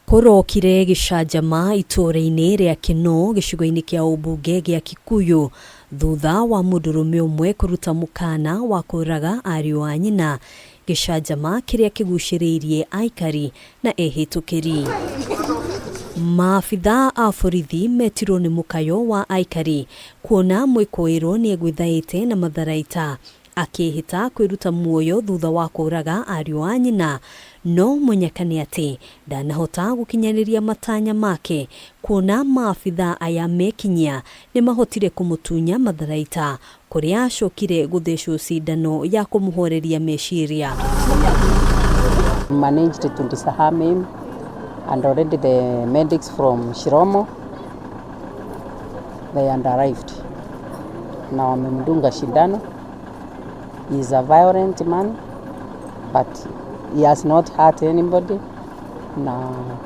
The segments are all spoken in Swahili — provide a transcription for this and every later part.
Kurokire gicanjama ituura-ini ria Kinoo gicigo-ini kia ubunge gia Kikuyu thutha wa mundurume umwe kuruta mukaana wa kuuraga ariu a nyina, gicanjama kiria kiguciriirie aikari na ehitukiri. Maabitha a borithi metirwo ni mukayo wa aikari kuona mwikoiro ni egwithaite na matharaita akihita kwiruta muoyo thutha wa kuuraga ariu a nyina, no munyakani ati ndanahota gukinyaniria matanya make kuona maabitha aya mekinyia ni mahotire kumutunya matharaita kuria acokire guthecwo cindano ya kumuhoreria meciria. Managed to disarm him, and already the medics from Shiromo, they had arrived. Now wamemdunga shindano. He is a violent man, but he has not hurt anybody. Now,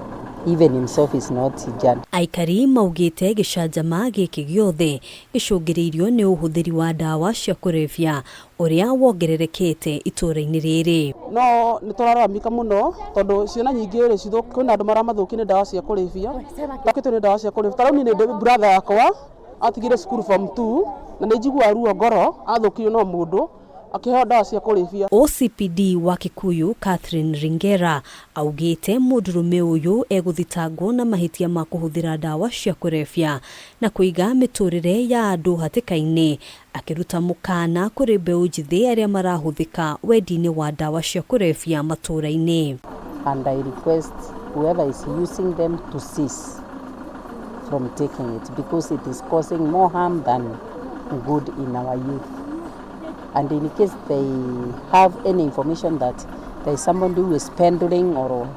even himself is not injured. Aikari maugite gicanjama giki giothe gicungiriirio ni uhuthiri wa dawa cia kurevya uria wongererekete ituura-ini riri. No nituraramika muno tondu ciana nyingi ri kwina andu maramathuki ni dawa cia kurevya. Bakitwe ni dawa cia kurevya. Tarau ni brother yakwa atigire school form 2 na nijigua ruo ngoro athukirio no mundu akihoa dawa cia kurevya. OCPD wa Kikuyu Catherine Ringera augite mundurume uyu eguthitangwo na mahitia ma kuhuthira dawa cia kurevya na kuiga miturire ya andu hatikaini, akiruta mukaana kuri mbeu njithi aria marahuthika wedi-ini wa dawa cia kurevya matura-ini. And I request whoever is using them to cease from taking it, because it is causing more harm than good in our youth. And in case they have any information that there is somebody who is peddling or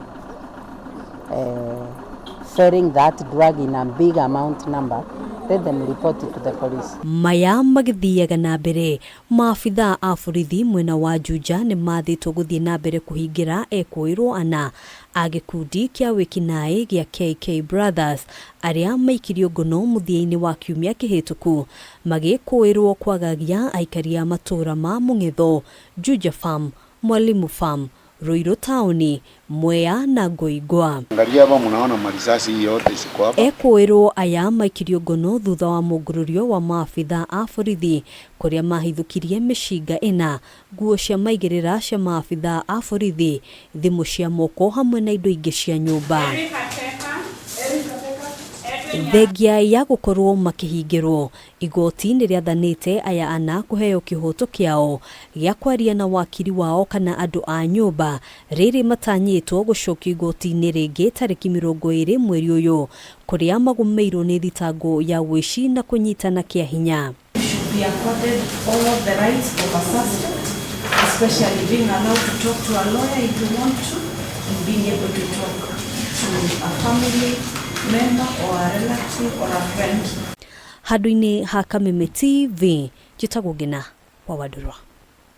selling that drug in a big amount number, let them report it to the police. Maya magithiaga na mbere, maabitha a borithi mwena wa Juja ni mathitwo guthie na mbere kuhingira ekuirwo ana a gikundi kia wikinae gia KK Brothers aria maikirio ngono muthia-ini wa kiumia kihituku magikuirwo kwagagia aikari a matura ma Mung'etho, Juja Farm, Mwalimu Farm, Ruiru Tauni, Mwea na Ngoigwa. Angalia hapa mnaona marisasi hii yote ziko hapa. Ekuirwo aya maikirio ngono thutha wa mugururio wa maabitha a borithi kuria mahithukirie mishinga ina, nguo cia maigirira cia maabitha a borithi, thimu cia moko hamwe na indo ingi cia nyumba. Thegia ya gukorwo makihingirwo, igoti ni riathanite aya ana kuheo kihoto kiao gia kwaria na wakiri wao kana andu a nyumba riri matanyitwo gucokio igoti-ini ringi tariki 20 mweri uyu kuria magumeirwo ni thitango ya wici na kunyitana kia hinya. We accorded all of the rights of a suspect, especially being allowed to talk to a lawyer if you want to, and being able to talk to a family member or a relative or a friend. Handu-ini ha Kameme TV, njitagwo Ngina wa Wadurwa.